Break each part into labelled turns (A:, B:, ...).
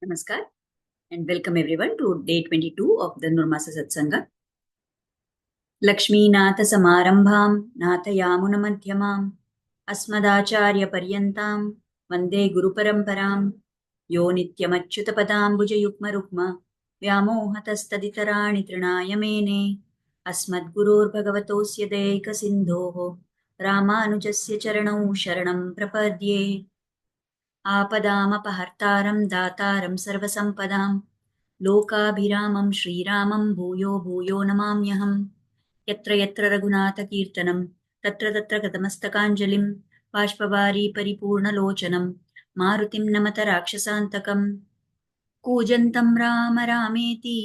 A: Namaskar and welcome everyone to day 22 of the Nurmasa Satsanga. Lakshminath Samarambham Nathayamuna Madhyamam Asmadacharya Paryantam Vande Guru Paramparam Yo Nityamachyutapadam Bhujayukma Rukma Vyamohatastaditarani Trinaya Mene Asmadgurur Bhagavatosya Deka Sindhoho Ramanujasya Charanau Sharanam Prapadye आपदामपहर्तारं दातारं सर्वसम्पदां लोकाभिरामं श्रीरामं भूयो भूयो नमाम्यहम् यत्र यत्र रघुनाथकीर्तनं तत्र तत्र गतमस्तकाञ्जलिं बाष्पवारी परिपूर्णलोचनं मारुतिं नमत राक्षसान्तकम् कूजन्तं राम रामेति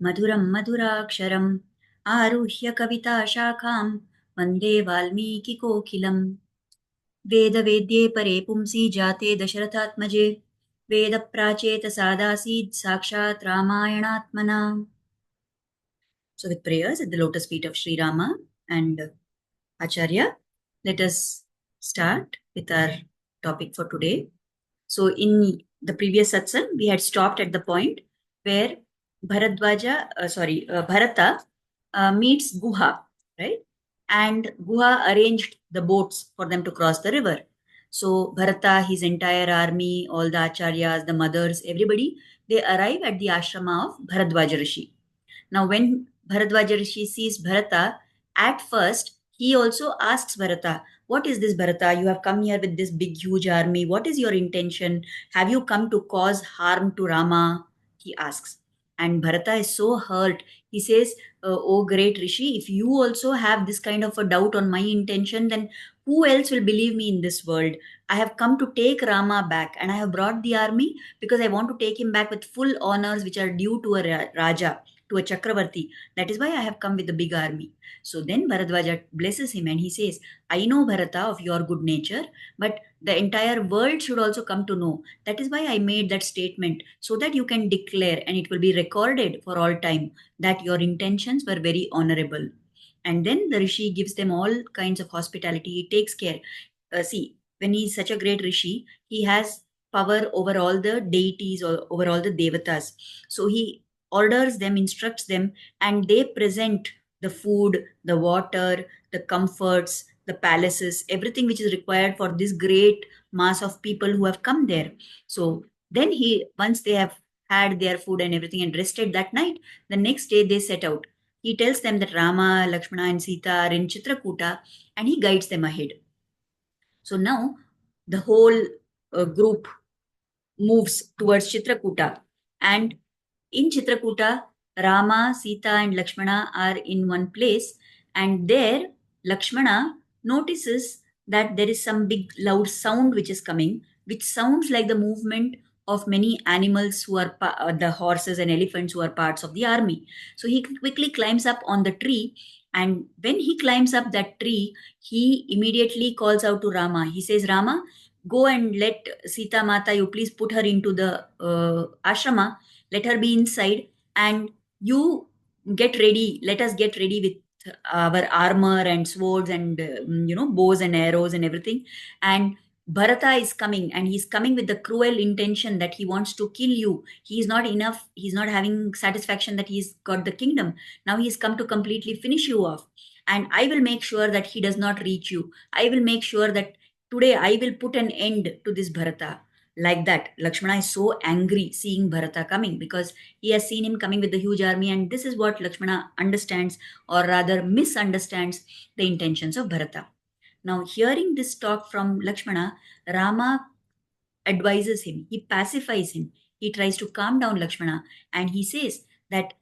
A: मधुरं मधुराक्षरम् आरुह्य कविताशाखां वन्दे वाल्मीकिकोकिलम् वेदवेद्ये परे पुंसि जाते दशरथात्मजे वेदप्राचेतसादासीत् साक्षात् रामायणात्मना. So with prayers at the lotus feet of Sri Rama and Acharya, let us start with our topic for today. So in the previous satsang, we had stopped at the point where Bharata meets Guha, right? And Guha arranged the boats for them to cross the river. So Bharata, his entire army, all the acharyas, the mothers, everybody, they arrive at the ashrama of Bharadwaja Rishi. Now when Bharadwaja Rishi sees Bharata, at first he also asks Bharata, what is this Bharata? You have come here with this big huge army. What is your intention? Have you come to cause harm to Rama? He asks. And Bharata is so hurt. He says, oh great Rishi, if you also have this kind of a doubt on my intention, then who else will believe me in this world? I have come to take Rama back and I have brought the army because I want to take him back with full honors which are due to a Raja, to a Chakravarti. That is why I have come with a big army. So then Bharadwaja blesses him and he says, I know Bharata of your good nature, but the entire world should also come to know. That is why I made that statement, so that you can declare and it will be recorded for all time that your intentions were very honorable. And then the Rishi gives them all kinds of hospitality. He takes care. See, when he is such a great Rishi, he has power over all the deities or over all the devatas. So he orders them, instructs them, and they present the food, the water, the comforts, the palaces, everything which is required for this great mass of people who have come there. So then once they have had their food and everything and rested that night, the next day they set out. He tells them that Rama, Lakshmana, and Sita are in Chitrakuta and he guides them ahead. So now the whole group moves towards Chitrakuta, and in Chitrakuta, Rama, Sita, and Lakshmana are in one place, and there Lakshmana notices that there is some big loud sound which is coming, which sounds like the movement of many animals who are the horses and elephants who are parts of the army. So he quickly climbs up on the tree, and when he climbs up that tree, he immediately calls out to Rama. He says, Rama, go and let Sita Mata, you please put her into the ashrama, let her be inside, and you get ready. Let us get ready with our armor and swords and bows and arrows and everything. And Bharata is coming, and he's coming with the cruel intention that he wants to kill you. He is not enough. He's not having satisfaction that he's got the kingdom. Now he's come to completely finish you off. And I will make sure that he does not reach you. I will make sure that today I will put an end to this Bharata. Like that, Lakshmana is so angry seeing Bharata coming because he has seen him coming with the huge army, and this is what Lakshmana understands, or rather misunderstands, the intentions of Bharata. Now, hearing this talk from Lakshmana, Rama advises him, he pacifies him, he tries to calm down Lakshmana, and he says that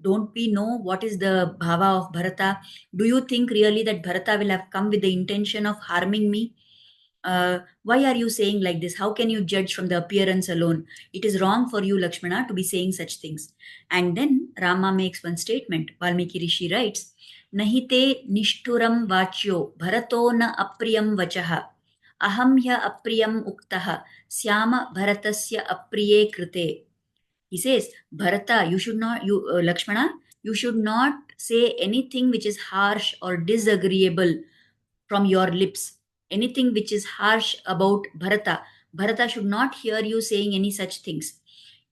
A: don't we know what is the bhava of Bharata? Do you think really that Bharata will have come with the intention of harming me? Why are you saying like this? How can you judge from the appearance alone? It is wrong for you, Lakshmana, to be saying such things. And then Rama makes one statement. Valmiki Rishi writes, Nahite nishturam vachyo bharato na apriyam vachaha aham hya apriyam uktaha syama bharatasya apriye krite. He says, Bharata, Lakshmana, you should not say anything which is harsh or disagreeable from your lips, anything which is harsh about Bharata. Bharata should not hear you saying any such things.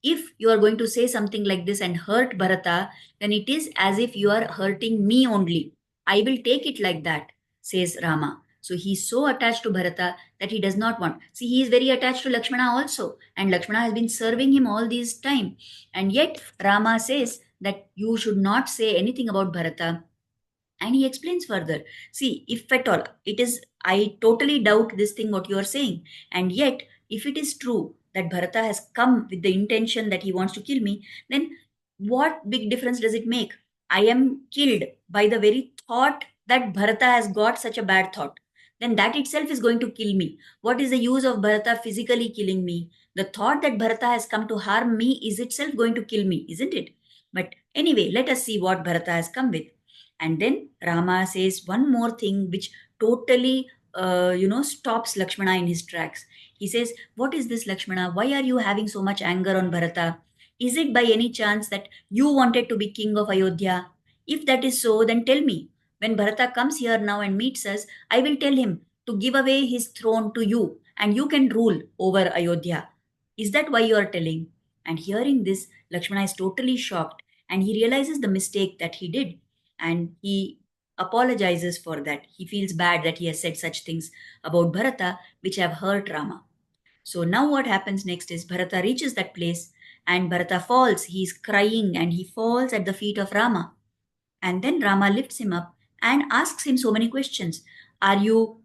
A: If you are going to say something like this and hurt Bharata, then it is as if you are hurting me only. I will take it like that, says Rama. So he is so attached to Bharata that he does not want. See, he is very attached to Lakshmana also, and Lakshmana has been serving him all this time. And yet, Rama says that you should not say anything about Bharata. And he explains further. See, if at all, it is, I totally doubt this thing what you are saying. And yet, if it is true that Bharata has come with the intention that he wants to kill me, then what big difference does it make? I am killed by the very thought that Bharata has got such a bad thought. Then that itself is going to kill me. What is the use of Bharata physically killing me? The thought that Bharata has come to harm me is itself going to kill me, isn't it? But anyway, let us see what Bharata has come with. And then Rama says one more thing which totally, stops Lakshmana in his tracks. He says, "What is this, Lakshmana? Why are you having so much anger on Bharata? Is it by any chance that you wanted to be king of Ayodhya? If that is so, then tell me. When Bharata comes here now and meets us, I will tell him to give away his throne to you and you can rule over Ayodhya. Is that why you are telling?" And hearing this, Lakshmana is totally shocked and he realizes the mistake that he did and he apologizes for that. He feels bad that he has said such things about Bharata which have hurt Rama. So now what happens next is Bharata reaches that place and Bharata falls. He is crying and he falls at the feet of Rama. And then Rama lifts him up and asks him so many questions. Are you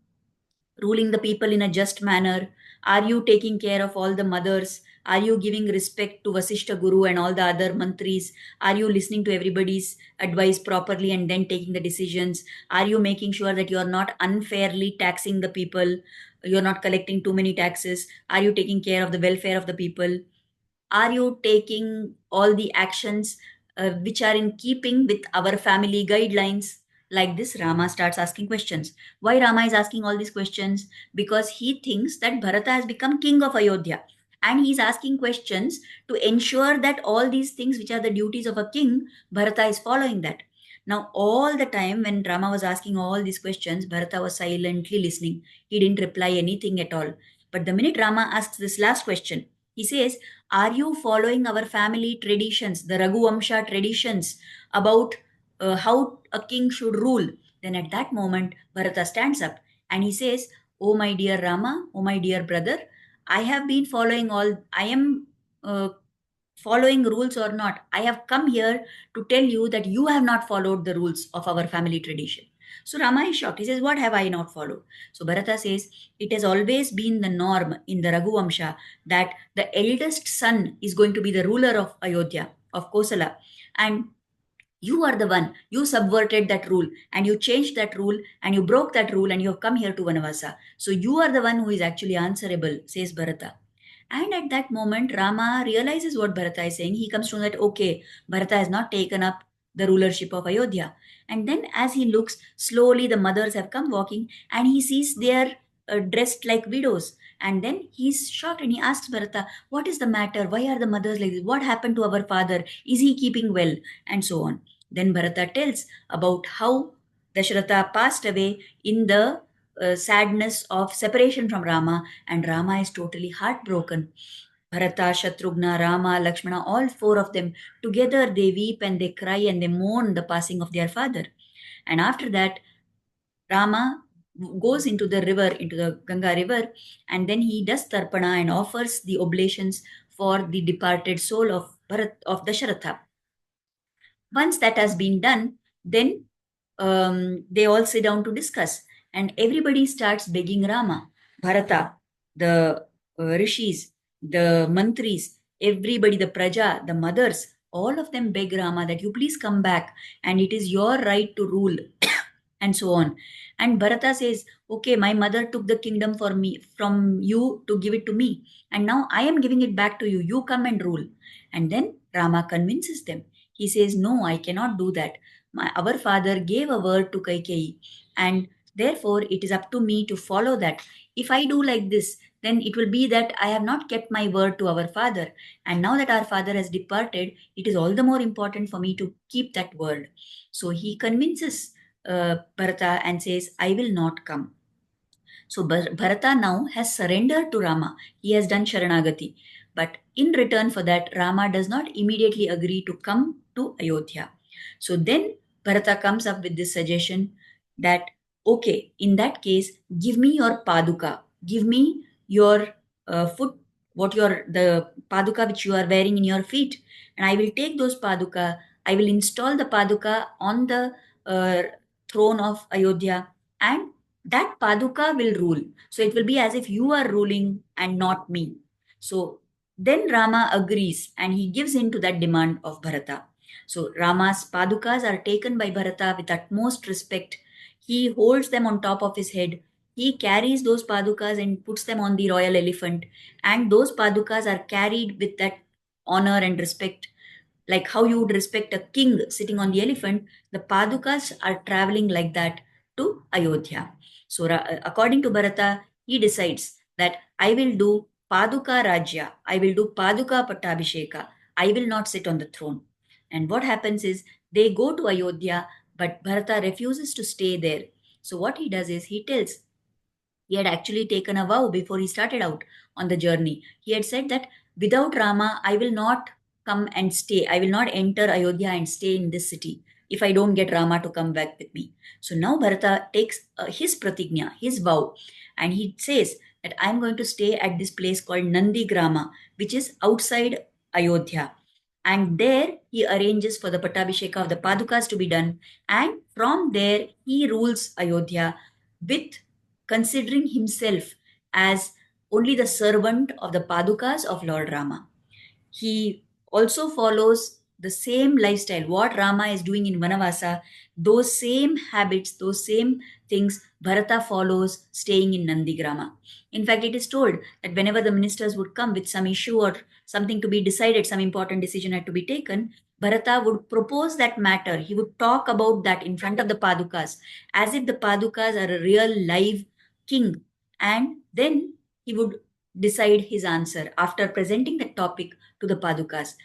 A: ruling the people in a just manner? Are you taking care of all the mothers? Are you giving respect to Vasishta Guru and all the other mantris? Are you listening to everybody's advice properly and then taking the decisions? Are you making sure that you are not unfairly taxing the people? You're not collecting too many taxes? Are you taking care of the welfare of the people? Are you taking all the actions which are in keeping with our family guidelines? Like this, Rama starts asking questions. Why Rama is asking all these questions? Because he thinks that Bharata has become king of Ayodhya. And he's asking questions to ensure that all these things, which are the duties of a king, Bharata is following that. Now, all the time when Rama was asking all these questions, Bharata was silently listening. He didn't reply anything at all. But the minute Rama asks this last question, he says, are you following our family traditions, the Raghuvamsha traditions about how a king should rule? Then at that moment, Bharata stands up and he says, "Oh, my dear Rama, oh, my dear brother, I have been following I am following rules or not. I have come here to tell you that you have not followed the rules of our family tradition." So Rama is shocked. He says, "What have I not followed?" So Bharata says, "It has always been the norm in the Raghuvamsha that the eldest son is going to be the ruler of Ayodhya, of Kosala. And you are the one, you subverted that rule and you changed that rule and you broke that rule and you have come here to Vanavasa. So you are the one who is actually answerable," says Bharata. And at that moment, Rama realizes what Bharata is saying. He comes to know that, okay, Bharata has not taken up the rulership of Ayodhya. And then as he looks, slowly the mothers have come walking and he sees they are dressed like widows. And then he's shocked and he asks Bharata, "What is the matter? Why are the mothers like this? What happened to our father? Is he keeping well?" And so on. Then Bharata tells about how Dasharatha passed away in the sadness of separation from Rama, and Rama is totally heartbroken. Bharata, Shatrughna, Rama, Lakshmana, all four of them together they weep and they cry and they mourn the passing of their father. And after that, Rama goes into the river, into the Ganga river, and then he does Tarpana and offers the oblations for the departed soul of of Dasharatha. Once that has been done, then they all sit down to discuss, and everybody starts begging Rama, Bharata, the rishis, the mantris, everybody, the praja, the mothers, all of them beg Rama that you please come back, and it is your right to rule, and so on. And Bharata says, "Okay, my mother took the kingdom for me from you to give it to me, and now I am giving it back to you. You come and rule." And then Rama convinces them. He says, "No, I cannot do that. Our father gave a word to Kaikeyi, and therefore it is up to me to follow that. If I do like this, then it will be that I have not kept my word to our father. And now that our father has departed, it is all the more important for me to keep that word." So he convinces Bharata and says, "I will not come." So Bharata now has surrendered to Rama. He has done Sharanagati. But in return for that, Rama does not immediately agree to come to Ayodhya. So then Bharata comes up with this suggestion that, okay, in that case, give me your paduka, give me your foot, the paduka which you are wearing in your feet, and I will take those paduka, I will install the paduka on the uh, throne of Ayodhya, and that paduka will rule. So it will be as if you are ruling and not me. So then Rama agrees and he gives in to that demand of Bharata. So Rama's padukas are taken by Bharata with utmost respect. He holds them on top of his head. He carries those padukas and puts them on the royal elephant. And those padukas are carried with that honor and respect. Like how you would respect a king sitting on the elephant, the padukas are traveling like that to Ayodhya. So, according to Bharata, he decides that I will do Paduka Rajya, I will do Paduka Pattabhisheka, I will not sit on the throne. And what happens is they go to Ayodhya, but Bharata refuses to stay there. So, what he does is he tells, he had actually taken a vow before he started out on the journey. He had said that without Rama, I will not come and stay. I will not enter Ayodhya and stay in this city if I don't get Rama to come back with me. So now Bharata takes his pratignya, his vow, and he says that I'm going to stay at this place called Nandi Grama, which is outside Ayodhya. And there he arranges for the Pattabhisheka of the Padukas to be done. And from there he rules Ayodhya with considering himself as only the servant of the Padukas of Lord Rama. He also follows the same lifestyle, what Rama is doing in Vanavasa, those same habits, those same things Bharata follows staying in Nandigrama. In fact, it is told that whenever the ministers would come with some issue or something to be decided, some important decision had to be taken, Bharata would propose that matter. He would talk about that in front of the Padukas as if the Padukas are a real live king. And then he would decide his answer after presenting the topic to the Padukas.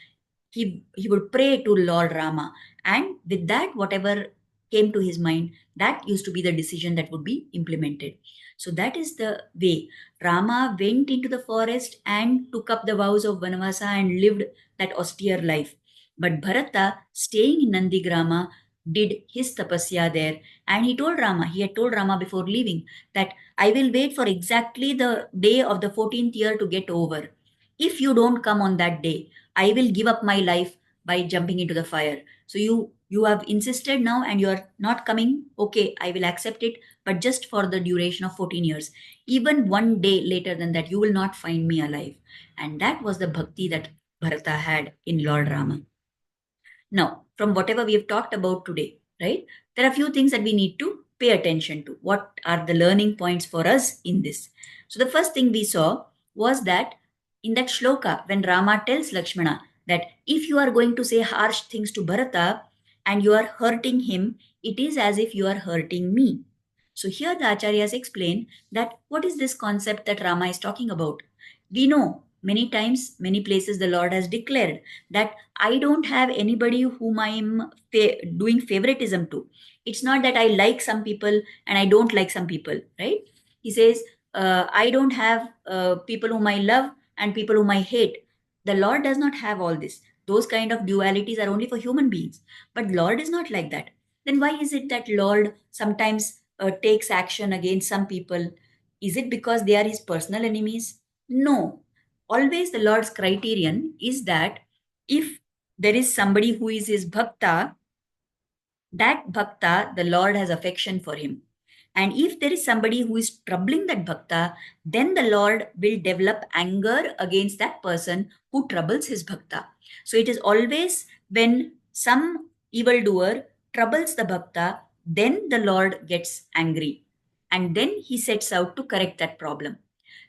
A: He would pray to Lord Rama, and with that, whatever came to his mind, that used to be the decision that would be implemented. So that is the way Rama went into the forest and took up the vows of Vanavasa and lived that austere life. But Bharata, staying in Nandigrama, did his tapasya there, and he had told Rama before leaving that I will wait for exactly the day of the 14th year to get over. If you don't come on that day, I will give up my life by jumping into the fire. So you have insisted now and you are not coming. Okay, I will accept it, but just for the duration of 14 years. Even one day later than that, you will not find me alive. And that was the bhakti that Bharata had in Lord Rama. Now, from whatever we have talked about today, right, there are a few things that we need to pay attention to. What are the learning points for us in this? So, the first thing we saw was that in that shloka, when Rama tells Lakshmana that if you are going to say harsh things to Bharata and you are hurting him, it is as if you are hurting me. So, here the Acharyas explain that what is this concept that Rama is talking about? We know many times, many places, the Lord has declared that I don't have anybody whom I'm doing favoritism to. It's not that I like some people and I don't like some people, right? He says, I don't have people whom I love and people whom I hate. The Lord does not have all this. Those kind of dualities are only for human beings. But Lord is not like that. Then why is it that Lord sometimes takes action against some people? Is it because they are his personal enemies? No. Always the Lord's criterion is that if there is somebody who is his bhakta, that bhakta, the Lord has affection for him. And if there is somebody who is troubling that bhakta, then the Lord will develop anger against that person who troubles his bhakta. So it is always when some evildoer troubles the bhakta, then the Lord gets angry. And then he sets out to correct that problem.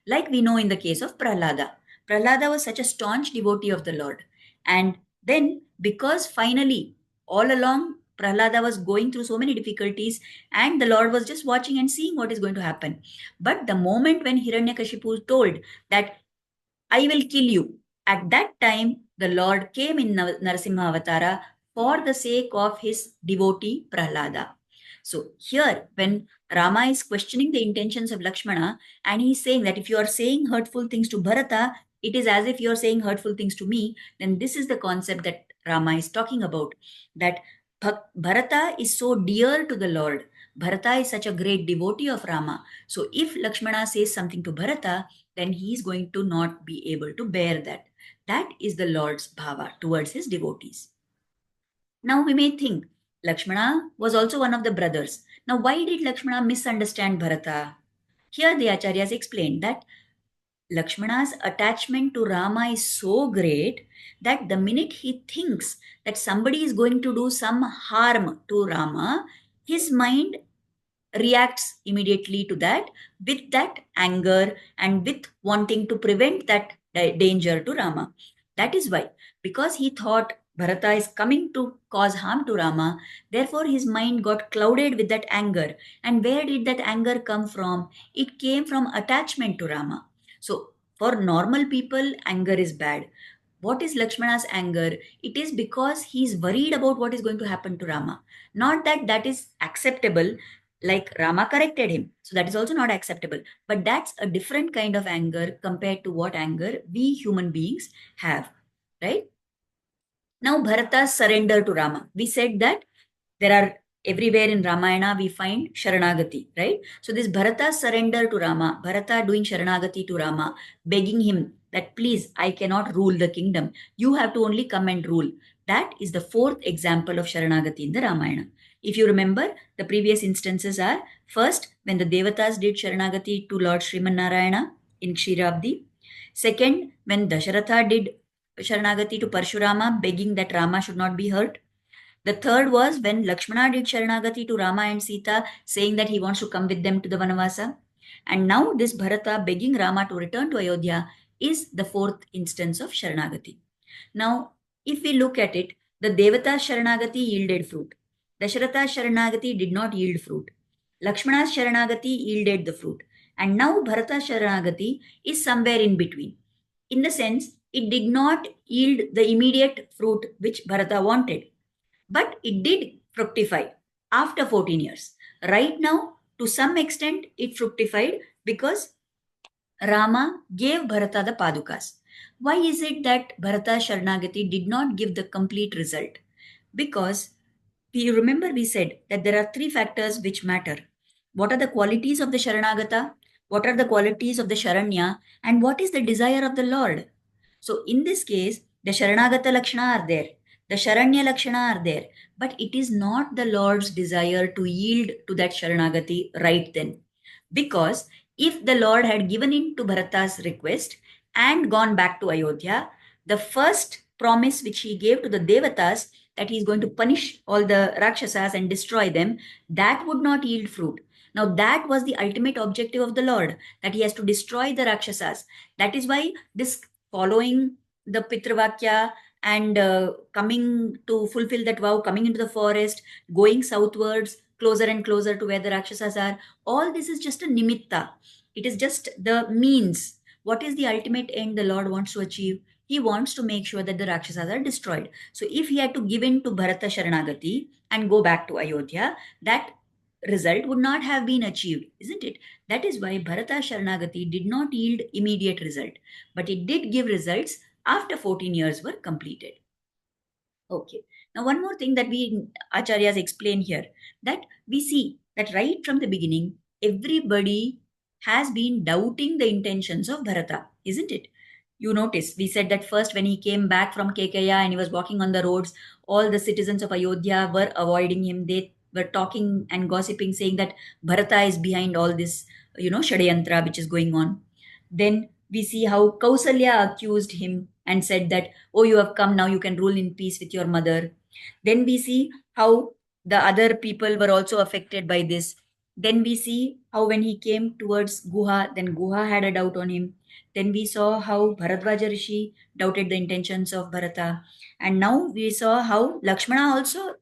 A: Like we know in the case of Prahlada. Prahlada was such a staunch devotee of the Lord. And then, because finally, all along, Prahlada was going through so many difficulties, and the Lord was just watching and seeing what is going to happen. But the moment when Hiranyakashipu told that I will kill you, at that time, the Lord came in Narasimha Avatara for the sake of his devotee Prahlada. So here, when Rama is questioning the intentions of Lakshmana, and he's saying that if you are saying hurtful things to Bharata, it is as if you are saying hurtful things to me, then this is the concept that Rama is talking about, that Bharata is so dear to the Lord. Bharata is such a great devotee of Rama. So if Lakshmana says something to Bharata, then he is going to not be able to bear that. That is the Lord's bhava towards his devotees. Now we may think Lakshmana was also one of the brothers. Now why did Lakshmana misunderstand Bharata? Here the Acharyas explained that Lakshmana's attachment to Rama is so great that the minute he thinks that somebody is going to do some harm to Rama, his mind reacts immediately to that with that anger and with wanting to prevent that danger to Rama. That is why, because he thought Bharata is coming to cause harm to Rama, therefore his mind got clouded with that anger. And where did that anger come from? It came from attachment to Rama. So, for normal people, anger is bad. What is Lakshmana's anger? It is because he is worried about what is going to happen to Rama. Not that that is acceptable, like Rama corrected him. So that is also not acceptable. But that's a different kind of anger compared to what anger we human beings have, right? Now Bharata's surrender to Rama. We said that there are everywhere in Ramayana we find Sharanagati, right? So this Bharata's surrender to Rama, Bharata doing Sharanagati to Rama, begging him that please, I cannot rule the kingdom. You have to only come and rule. That is the fourth example of Sharanagati in the Ramayana. If you remember, the previous instances are first, when the Devatas did Sharanagati to Lord Sriman Narayana in Kshiravdi. Second, when Dasharatha did Sharanagati to Parshurama, begging that Rama should not be hurt. The third was when Lakshmana did Sharanagati to Rama and Sita, saying that he wants to come with them to the Vanavasa. And now this Bharata begging Rama to return to Ayodhya is the fourth instance of Sharanagati. Now, if we look at it, the Devata Sharanagati yielded fruit. Dasharatha Sharanagati did not yield fruit. Lakshmana's Sharanagati yielded the fruit. And now Bharata Sharanagati is somewhere in between. In the sense, it did not yield the immediate fruit which Bharata wanted, but it did fructify after 14 years. Right now, to some extent, it fructified because Rama gave Bharata the Padukas. Why is it that Bharata Sharanagati did not give the complete result? Because we remember we said that there are three factors which matter. What are the qualities of the Sharanagata? What are the qualities of the Sharanya? And what is the desire of the Lord? So in this case, the Sharanagata Lakshana are there, the Sharanya Lakshana are there, but it is not the Lord's desire to yield to that Sharanagati right then. Because if the Lord had given in to Bharata's request and gone back to Ayodhya, the first promise which he gave to the Devatas that he is going to punish all the Rakshasas and destroy them, that would not yield fruit. Now, that was the ultimate objective of the Lord, that he has to destroy the Rakshasas. That is why this following the Pitravakya and coming to fulfill that vow, coming into the forest, going southwards, closer and closer to where the Rakshasas are, all this is just a nimitta. It is just the means. What is the ultimate end the Lord wants to achieve? He wants to make sure that the Rakshasas are destroyed. So if he had to give in to Bharata Sharanagati and go back to Ayodhya, that result would not have been achieved, isn't it? That is why Bharata Sharanagati did not yield immediate result, but it did give results after 14 years were completed. Okay. Now, one more thing that we Acharyas explain here, that we see that right from the beginning, everybody has been doubting the intentions of Bharata, isn't it? You notice, we said that first when he came back from Kekaya and he was walking on the roads, all the citizens of Ayodhya were avoiding him. They were talking and gossiping, saying that Bharata is behind all this, Shadayantra which is going on. Then we see how Kausalya accused him and said that, oh, you have come, now you can rule in peace with your mother. Then we see how the other people were also affected by this. Then we see how when he came towards Guha, then Guha had a doubt on him. Then we saw how Bharadwaja Rishi doubted the intentions of Bharata. And now we saw how Lakshmana also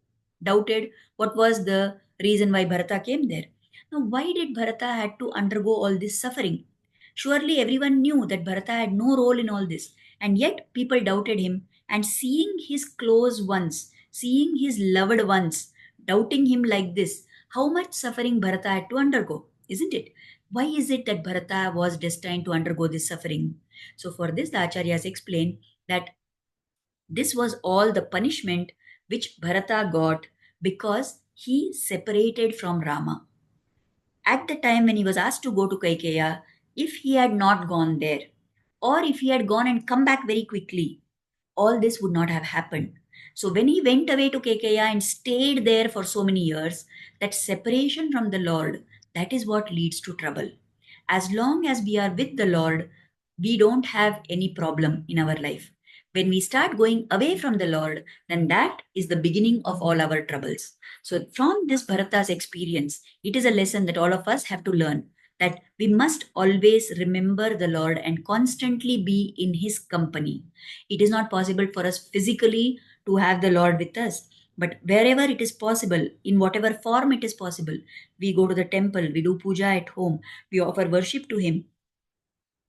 A: doubted what was the reason why Bharata came there. Now, why did Bharata had to undergo all this suffering? Surely everyone knew that Bharata had no role in all this, and yet people doubted him. And seeing his close ones, seeing his loved ones, doubting him like this, how much suffering Bharata had to undergo, isn't it? Why is it that Bharata was destined to undergo this suffering? So, for this, the Acharyas explain that this was all the punishment which Bharata got because he separated from Rama. At the time when he was asked to go to Kaikeya, if he had not gone there, or if he had gone and come back very quickly, all this would not have happened. So when he went away to Kekeya and stayed there for so many years, that separation from the Lord, that is what leads to trouble. As long as we are with the Lord, we don't have any problem in our life. When we start going away from the Lord, then that is the beginning of all our troubles. So from this Bharata's experience, it is a lesson that all of us have to learn, that we must always remember the Lord and constantly be in his company. It is not possible for us physically to have the Lord with us. But wherever it is possible, in whatever form it is possible, we go to the temple, we do puja at home, we offer worship to Him,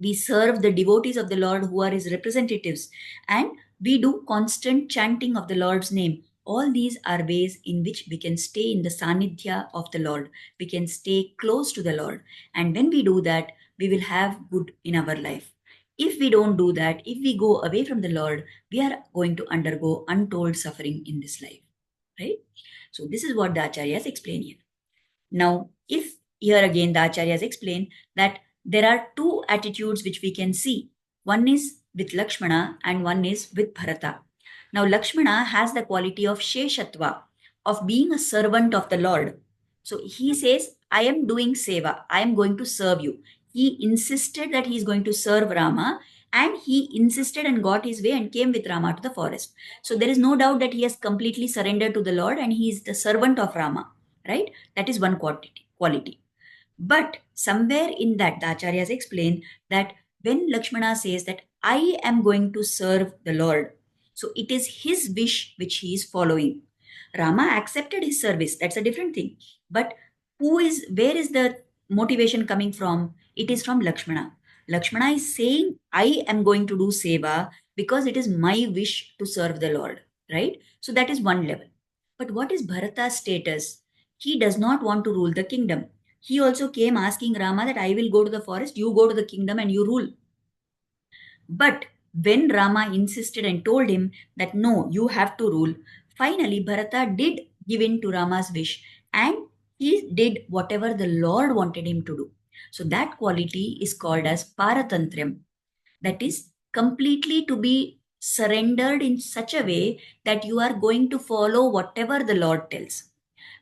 A: we serve the devotees of the Lord who are His representatives, and we do constant chanting of the Lord's name. All these are ways in which we can stay in the sanidhya of the Lord. We can stay close to the Lord. And when we do that, we will have good in our life. If we don't do that, if we go away from the Lord, we are going to undergo untold suffering in this life. Right? So, this is what the Acharyas explain here. Now, if here again the Acharyas explain that there are two attitudes which we can see. One is with Lakshmana and one is with Bharata. Now, Lakshmana has the quality of Sheshatva, of being a servant of the Lord. So he says, I am doing seva, I am going to serve you. He insisted that he is going to serve Rama, and he insisted and got his way and came with Rama to the forest. So there is no doubt that he has completely surrendered to the Lord and he is the servant of Rama, right? That is one quality. But somewhere in that, the Acharyas explain that when Lakshmana says that I am going to serve the Lord, so it is his wish which he is following. Rama accepted his service, that's a different thing. But where is the motivation coming from? It is from Lakshmana. Lakshmana is saying, I am going to do seva because it is my wish to serve the Lord, right? So that is one level. But what is Bharata's status? He does not want to rule the kingdom. He also came asking Rama that I will go to the forest, you go to the kingdom and you rule. But when Rama insisted and told him that no, you have to rule, finally Bharata did give in to Rama's wish and he did whatever the Lord wanted him to do. So that quality is called as Paratantriam. That is completely to be surrendered in such a way that you are going to follow whatever the Lord tells.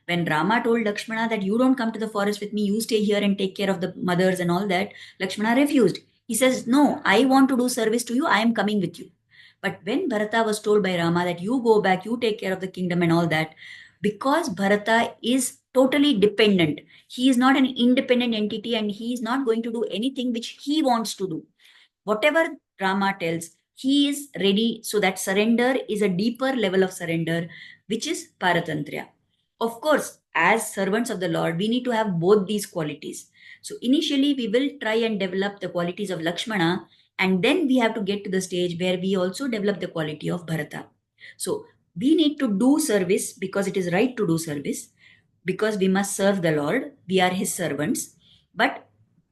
A: When Rama told Lakshmana that you don't come to the forest with me, you stay here and take care of the mothers and all that, Lakshmana refused. He says, no, I want to do service to you, I am coming with you. But when Bharata was told by Rama that you go back, you take care of the kingdom and all that, because Bharata is totally dependent, he is not an independent entity and he is not going to do anything which he wants to do. Whatever Rama tells, he is ready. So that surrender is a deeper level of surrender, which is Paratantriya. Of course, as servants of the Lord, we need to have both these qualities. So initially, we will try and develop the qualities of Lakshmana, and then we have to get to the stage where we also develop the quality of Bharata. So we need to do service because it is right to do service, because we must serve the Lord. We are His servants. But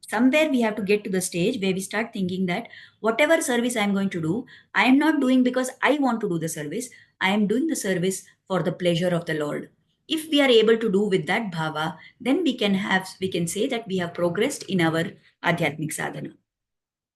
A: somewhere we have to get to the stage where we start thinking that whatever service I am going to do, I am not doing because I want to do the service. I am doing the service for the pleasure of the Lord. If we are able to do with that bhava, then we can say that we have progressed in our adhyatmic sadhana.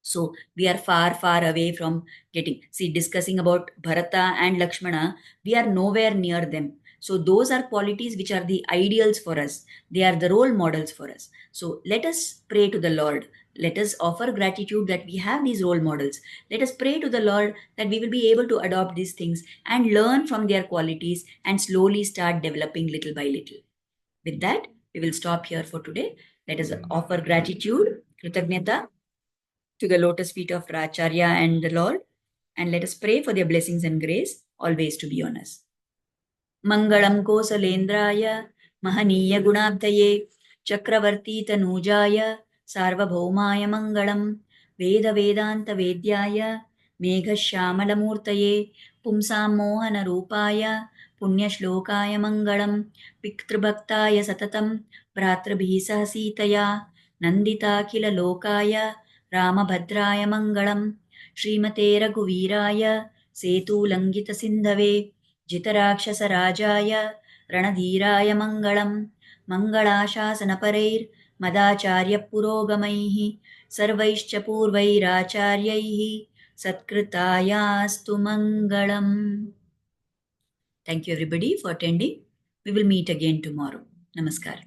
A: So we are far, far away from discussing about Bharata and Lakshmana, we are nowhere near them. So those are qualities which are the ideals for us. They are the role models for us. So let us pray to the Lord. Let us offer gratitude that we have these role models. Let us pray to the Lord that we will be able to adopt these things and learn from their qualities and slowly start developing little by little. With that, we will stop here for today. Let us offer gratitude, Kritagnyata, to the lotus feet of Acharya and the Lord, and let us pray for their blessings and grace always to be on us. Mangalam Kosalendraya, Mahaniya Gunabdaye, Chakravarti Tanujaya, Sarvabhaumaya Mangalam, Veda Vedanta Vedyaya, Meghashyamalamurtaye, Pumsam Mohana Rupaya, पुण्यश्लोकाय मङ्गलं पितृभक्ताय सततं भ्रातृभिः सह सीतया नन्दिताखिललोकाय रामभद्राय मङ्गलं श्रीमते रघुवीराय सेतूलङ्घितसिन्धवे जितराक्षसराजाय रणधीराय मङ्गलं मङ्गलाशासनपरैर्मदाचार्यपुरोगमैः सर्वैश्च पूर्वैराचार्यैः सत्कृतायास्तु मङ्गलम्. Thank you everybody for attending. We will meet again tomorrow. Namaskar.